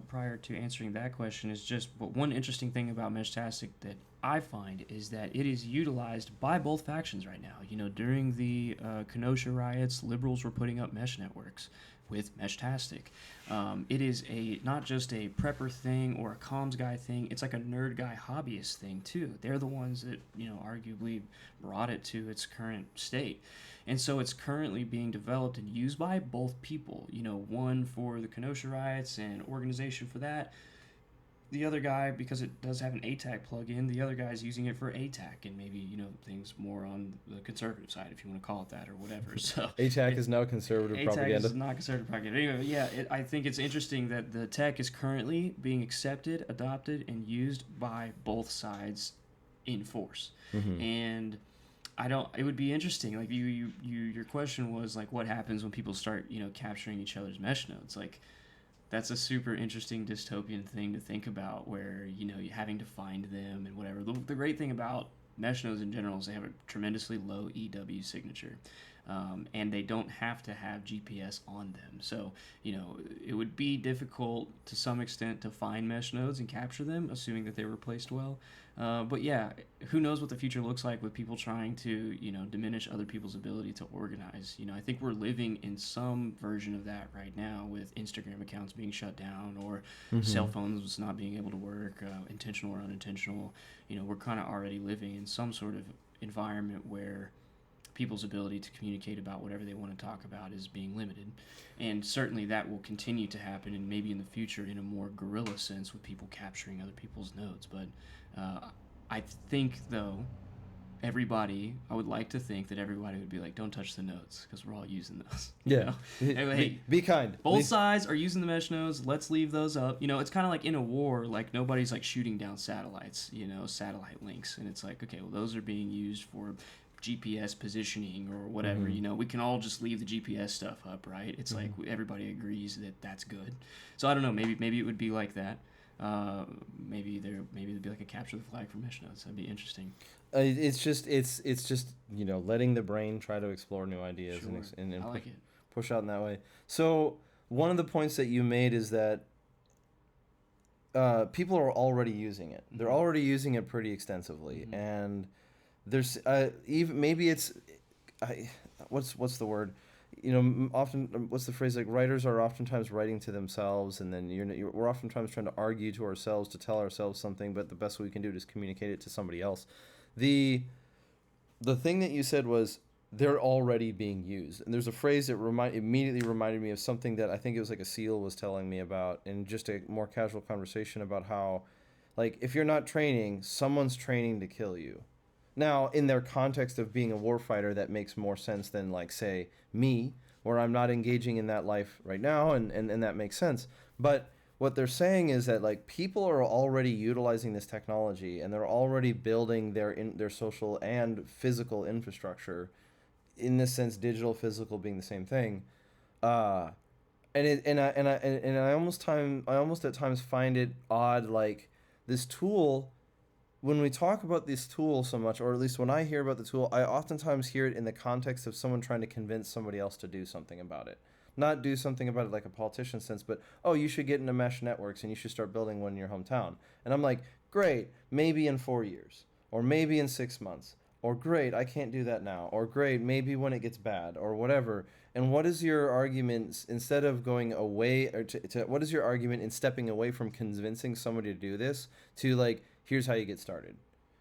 prior to answering that question is just one interesting thing about Meshtastic that I find is that it is utilized by both factions right now. During the Kenosha riots, liberals were putting up mesh networks with Meshtastic. It is not just a prepper thing or a comms guy thing. It's like a nerd guy hobbyist thing too. They're the ones that arguably brought it to its current state. And so it's currently being developed and used by both people. One for the Kenosha riots and organization for that. The other guy, because it does have an ATAC plug-in, the other guy's using it for ATAC and maybe, things more on the conservative side, if you want to call it that or whatever. So ATAC is now conservative propaganda. ATAC is not conservative propaganda. Anyway, yeah, I think it's interesting that the tech is currently being accepted, adopted, and used by both sides in force. Mm-hmm. And it would be interesting. Like your question was like, what happens when people start, capturing each other's mesh nodes? Like, that's a super interesting dystopian thing to think about where, you're having to find them and whatever. The great thing about mesh nodes in general is they have a tremendously low EW signature. And they don't have to have GPS on them. So, it would be difficult to some extent to find mesh nodes and capture them, assuming that they were placed well. But yeah, who knows what the future looks like with people trying to, diminish other people's ability to organize. I think we're living in some version of that right now with Instagram accounts being shut down or cell phones not being able to work, intentional or unintentional. We're kind of already living in some sort of environment where people's ability to communicate about whatever they want to talk about is being limited. And certainly that will continue to happen, and maybe in the future in a more guerrilla sense with people capturing other people's nodes. But I think, though, I would like to think that everybody would be like, don't touch the nodes because we're all using those. Yeah. Anyway, be kind. Both sides are using the mesh nodes. Let's leave those up. It's kind of like in a war, like nobody's like shooting down satellites, satellite links. And it's like, okay, well, those are being used for GPS positioning or whatever. We can all just leave the GPS stuff up, right? It's like everybody agrees that that's good. So I don't know, maybe it would be like that. Maybe there'd be like a capture the flag for mesh nodes. That'd be interesting. It's just letting the brain try to explore new ideas. Sure. and I like it. Push out in that way. So one of the points that you made is that people are already using it. They're already using it pretty extensively, and there's even maybe it's what's the word? Often what's the phrase, like writers are oftentimes writing to themselves, and then we're oftentimes trying to argue to ourselves to tell ourselves something, but the best way we can do it is communicate it to somebody else. The thing that you said was they're already being used, and there's a phrase that immediately reminded me of something that I think it was like a SEAL was telling me about in just a more casual conversation about how, like, if you're not training, someone's training to kill you. Now, in their context of being a warfighter, that makes more sense than, like, say, me, where I'm not engaging in that life right now, and that makes sense. But what they're saying is that, like, people are already utilizing this technology, and they're already building their social and physical infrastructure, in this sense, digital, physical being the same thing. I almost at times find it odd, like, this tool. When we talk about this tool so much, or at least when I hear about the tool, I oftentimes hear it in the context of someone trying to convince somebody else to do something about it. Not do something about it like a politician sense, but, oh, you should get into mesh networks and you should start building one in your hometown. And I'm like, great, maybe in 4 years, or maybe in 6 months, or great, I can't do that now, or great, maybe when it gets bad, or whatever. And what is your argument, instead of going away, or what is your argument in stepping away from convincing somebody to do this, to, like, here's how you get started.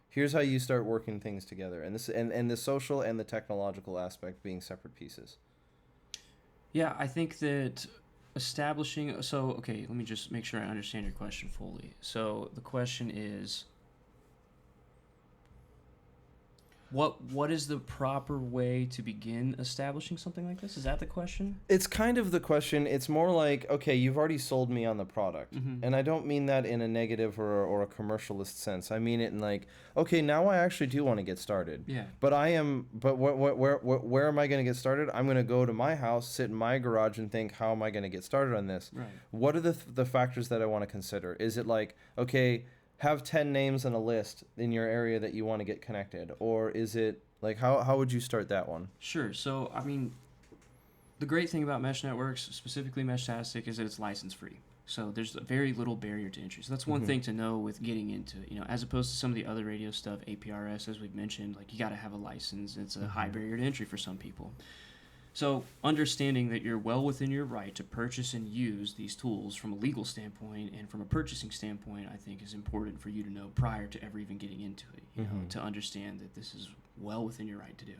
Here's how you start working things together. And the social and the technological aspect being separate pieces. Yeah, I think that let me just make sure I understand your question fully. So the question is, What is the proper way to begin establishing something like this? Is that the question? It's kind of the question. It's more like, okay, you've already sold me on the product. And I don't mean that in a negative or a commercialist sense. I mean it in like, okay, now I actually do want to get started. Yeah. But where am I going to get started? I'm going to go to my house, sit in my garage and think, how am I going to get started on this? Right. What are the factors that I want to consider? Is it like, okay, have 10 names on a list in your area that you want to get connected? Or is it, like, how would you start that one? Sure. So, I mean, The great thing about mesh networks, specifically Meshtastic, is that it's license free. So there's very little barrier to entry. So that's one thing to know with getting into it. As opposed to some of the other radio stuff, APRS, as we've mentioned, like you got to have a license. It's a high barrier to entry for some people. So understanding that you're well within your right to purchase and use these tools from a legal standpoint and from a purchasing standpoint, I think is important for you to know prior to ever even getting into it, you know, to understand that this is well within your right to do.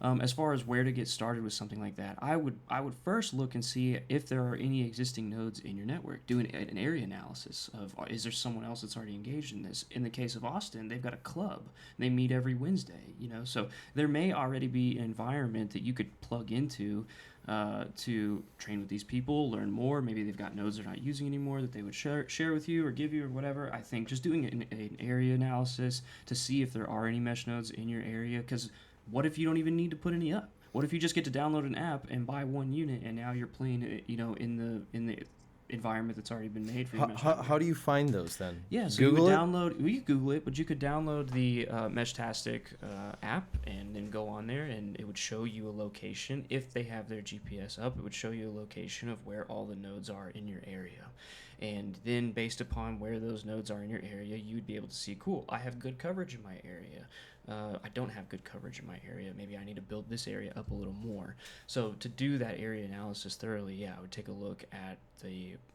As far as where to get started with something like that, I would first look and see if there are any existing nodes in your network. Do an area analysis of, is there someone else that's already engaged in this? In the case of Austin, they've got a club. They meet every Wednesday, so there may already be an environment that you could plug into to train with these people, learn more. Maybe they've got nodes they're not using anymore that they would share with you or give you or whatever. I think just doing an area analysis to see if there are any mesh nodes in your area, because what if you don't even need to put any up? What if you just get to download an app and buy one unit, and now you're playing it, in the environment that's already been made for you? How do you find those then? Yeah, so Google you would it? download. Well, you Google it, but you could download the Meshtastic app and then go on there, and it would show you a location. If they have their GPS up, it would show you a location of where all the nodes are in your area. And then based upon where those nodes are in your area, you'd be able to see, cool, I have good coverage in my area. I don't have good coverage in my area. Maybe I need to build this area up a little more. So to do that area analysis thoroughly, I would take a look at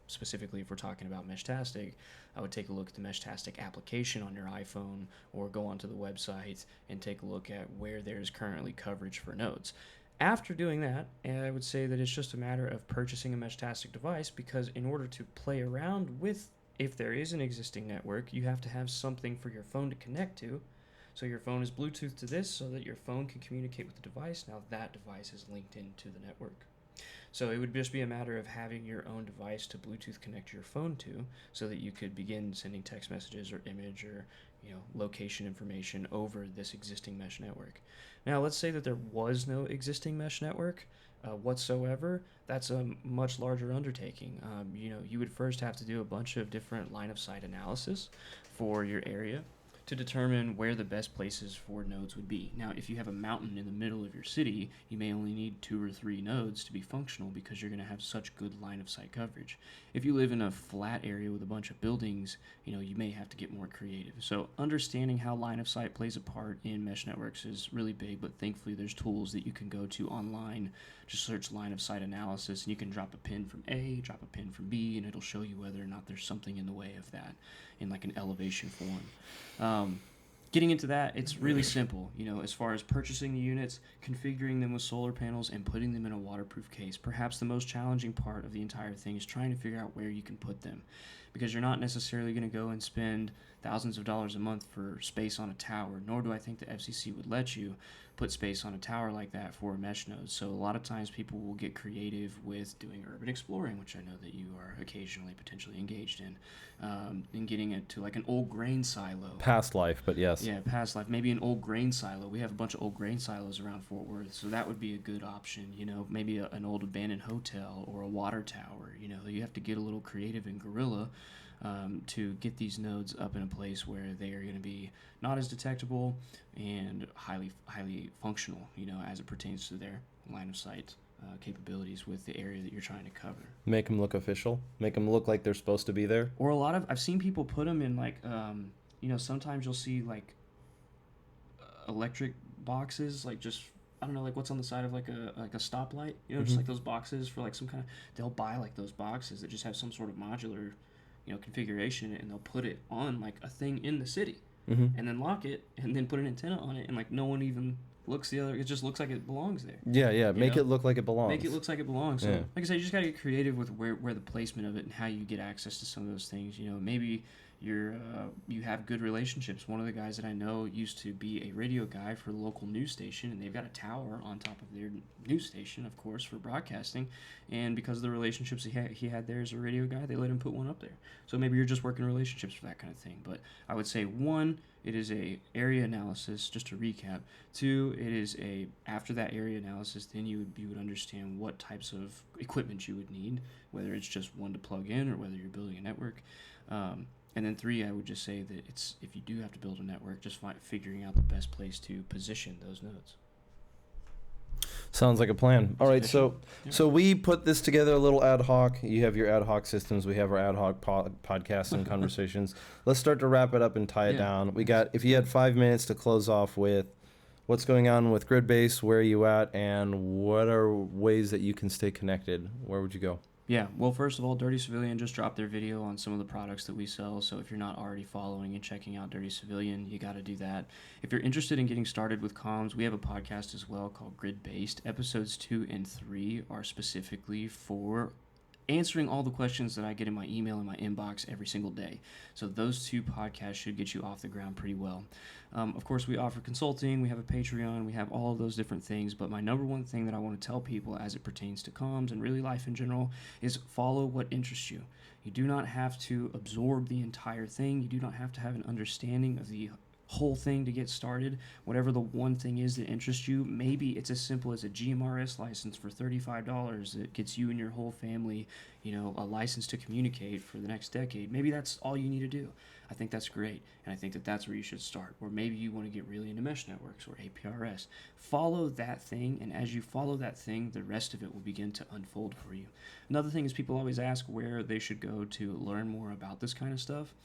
specifically if we're talking about Meshtastic, I would take a look at the Meshtastic application on your iPhone, or go onto the website and take a look at where there's currently coverage for nodes. After doing that, I would say that it's just a matter of purchasing a Meshtastic device, because in order to play around with, if there is an existing network, you have to have something for your phone to connect to. So your phone is Bluetooth to this so that your phone can communicate with the device. Now that device is linked into the network. So it would just be a matter of having your own device to Bluetooth connect your phone to, so that you could begin sending text messages or image or location information over this existing mesh network. Now let's say that there was no existing mesh network whatsoever. That's a much larger undertaking. You would first have to do a bunch of different line of sight analysis for your area to determine where the best places for nodes would be. Now, if you have a mountain in the middle of your city, you may only need 2 or 3 nodes to be functional, because you're going to have such good line of sight coverage. If you live in a flat area with a bunch of buildings, you may have to get more creative. So understanding how line of sight plays a part in mesh networks is really big, but thankfully there's tools that you can go to online, just search line of sight analysis, and you can drop a pin from A, drop a pin from B, and it'll show you whether or not there's something in the way of that in like an elevation form. Getting into that, it's really simple, as far as purchasing the units, configuring them with solar panels, and putting them in a waterproof case. Perhaps the most challenging part of the entire thing is trying to figure out where you can put them, because you're not necessarily going to go and spend thousands of dollars a month for space on a tower, nor do I think the FCC would let you put space on a tower like that for a mesh node. So a lot of times people will get creative with doing urban exploring, which I know that you are occasionally potentially engaged in, and getting it to like an old grain silo. Past life, but yes. Yeah, past life. Maybe an old grain silo. We have a bunch of old grain silos around Fort Worth, so that would be a good option. Maybe an old abandoned hotel or a water tower. You have to get a little creative and guerrilla to get these nodes up in a place where they are going to be not as detectable and highly functional, as it pertains to their line of sight capabilities with the area that you're trying to cover. Make them look official. Make them look like they're supposed to be there. Or I've seen people put them in like, sometimes you'll see like electric boxes, like just, I don't know, like what's on the side of like a stoplight, just like those boxes for like some kind of, they'll buy like those boxes that just have some sort of modular configuration, and they'll put it on like a thing in the city, and then lock it, and then put an antenna on it, and like no one even looks the other. It just looks like it belongs there. Yeah. Make it look like it belongs. Make it look like it belongs. So, like I said, you just gotta get creative with where the placement of it and how you get access to some of those things. Maybe you have good relationships. One of the guys that I know used to be a radio guy for the local news station, and they've got a tower on top of their news station, of course, for broadcasting. And because of the relationships he had there as a radio guy, they let him put one up there. So maybe you're just working relationships for that kind of thing. But I would say, 1, it is a area analysis, just to recap. 2, it is after that area analysis, then you would understand what types of equipment you would need, whether it's just one to plug in or whether you're building a network. And then 3, I would just say that it's, if you do have to build a network, just figuring out the best place to position those nodes. Sounds like a plan. All right, so Yeah. so we put this together a little ad hoc. You have your ad hoc systems. We have our ad hoc podcasts and conversations. Let's start to wrap it up and tie it Yeah. down. We got, if you had 5 minutes to close off with what's going on with Gridbase, where are you at, and what are ways that you can stay connected, where would you go? Yeah, well, first of all, Dirty Civilian just dropped their video on some of the products that we sell, so if you're not already following and checking out Dirty Civilian, you got to do that. If you're interested in getting started with comms, we have a podcast as well called Grid-Based. Episodes 2 and 3 are specifically for answering all the questions that I get in my email and my inbox every single day. So those 2 podcasts should get you off the ground pretty well. Of course, we offer consulting, we have a Patreon, we have all of those different things, but my number one thing that I want to tell people as it pertains to comms and really life in general is follow what interests you. You do not have to absorb the entire thing. You do not have to have an understanding of the whole thing to get started. Whatever the one thing is that interests you, maybe it's as simple as a GMRS license for $35 that gets you and your whole family, a license to communicate for the next decade. Maybe that's all you need to do. I think that's great, and I think that that's where you should start. Or maybe you want to get really into mesh networks or APRS. Follow that thing, and as you follow that thing, the rest of it will begin to unfold for you. Another thing is people always ask where they should go to learn more about this kind of stuff.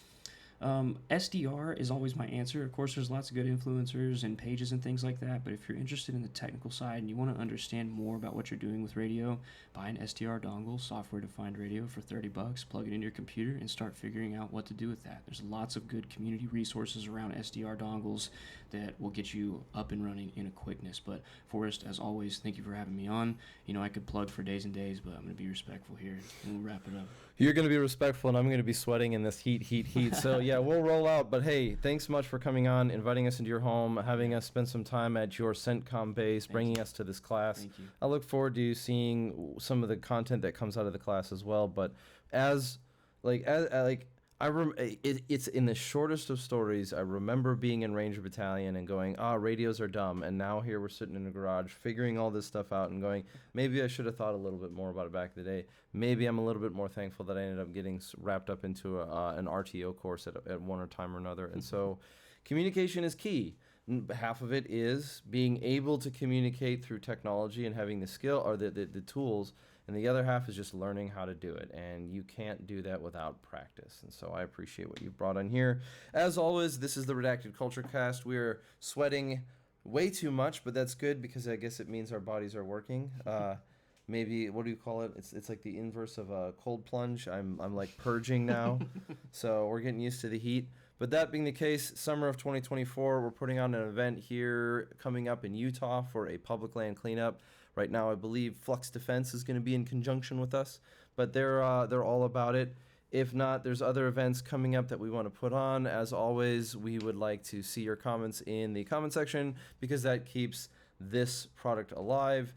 SDR is always my answer. Of course, there's lots of good influencers and pages and things like that, but if you're interested in the technical side and you want to understand more about what you're doing with radio, buy an SDR dongle, software-defined radio, for $30, plug it into your computer, and start figuring out what to do with that. There's lots of good community resources around SDR dongles that will get you up and running in a quickness. But Forrest, as always, thank you for having me on. I could plug for days and days, but I'm going to be respectful here, and we'll wrap it up. You're going to be respectful, and I'm going to be sweating in this heat. So, yeah, we'll roll out. But, hey, thanks so much for coming on, inviting us into your home, having us spend some time at your CENTCOM base, bringing us to this class. Thank you. I look forward to seeing some of the content that comes out of the class as well. But it's in the shortest of stories. I remember being in Ranger Battalion and going, radios are dumb. And now here we're sitting in a garage figuring all this stuff out and going, maybe I should have thought a little bit more about it back in the day. Maybe I'm a little bit more thankful that I ended up getting wrapped up into an RTO course at one time or another. And so communication is key. Half of it is being able to communicate through technology and having the skill or the tools. And the other half is just learning how to do it. And you can't do that without practice. And so I appreciate what you've brought on here. As always, this is the Redacted Culture Cast. We're sweating way too much, but that's good because I guess it means our bodies are working. Maybe, what do you call it? It's like the inverse of a cold plunge. I'm like purging now. So we're getting used to the heat. But that being the case, summer of 2024, we're putting on an event here coming up in Utah for a public land cleanup. Right now, I believe Flux Defense is going to be in conjunction with us, but they're all about it. If not, there's other events coming up that we want to put on. As always, we would like to see your comments in the comment section because that keeps this product alive.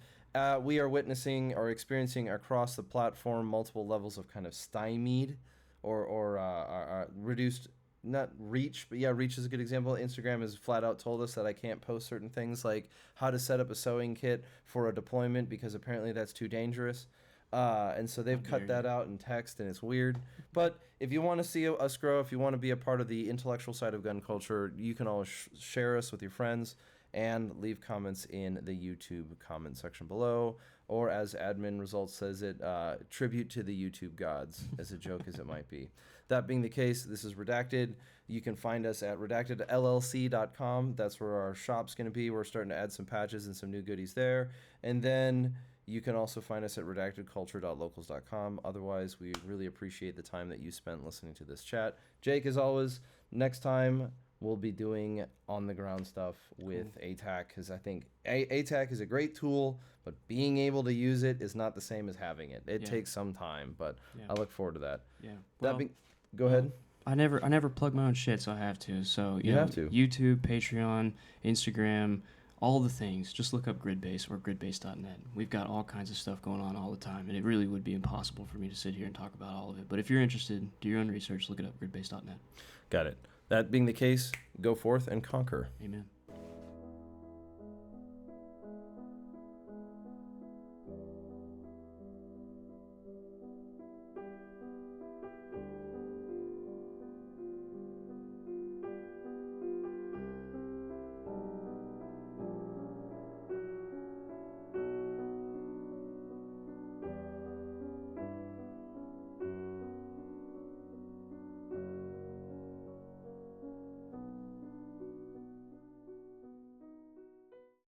We are witnessing or experiencing across the platform multiple levels of kind of stymied or reduced. Not reach, but yeah, reach is a good example. Instagram has flat out told us that I can't post certain things like how to set up a sewing kit for a deployment because apparently that's too dangerous. And so they've cut that out in text, and it's weird. But if you want to see us grow, if you want to be a part of the intellectual side of gun culture, you can always share us with your friends and leave comments in the YouTube comment section below. Or as admin results says it, tribute to the YouTube gods, as a joke as it might be. That being the case, this is Redacted. You can find us at redactedllc.com. That's where our shop's going to be. We're starting to add some patches and some new goodies there. And then you can also find us at redactedculture.locals.com. Otherwise, we really appreciate the time that you spent listening to this chat. Jake, as always, next time we'll be doing on-the-ground stuff with ATAC because I think ATAC is a great tool, but being able to use it is not the same as having it. It takes some time, but I look forward to that. Yeah. Well, go ahead. I never plug my own shit, so I have to. So you have to. YouTube, Patreon, Instagram, all the things. Just look up Gridbase or gridbase.net. We've got all kinds of stuff going on all the time, and it really would be impossible for me to sit here and talk about all of it. But if you're interested, do your own research. Look it up, gridbase.net. Got it. That being the case, go forth and conquer. Amen.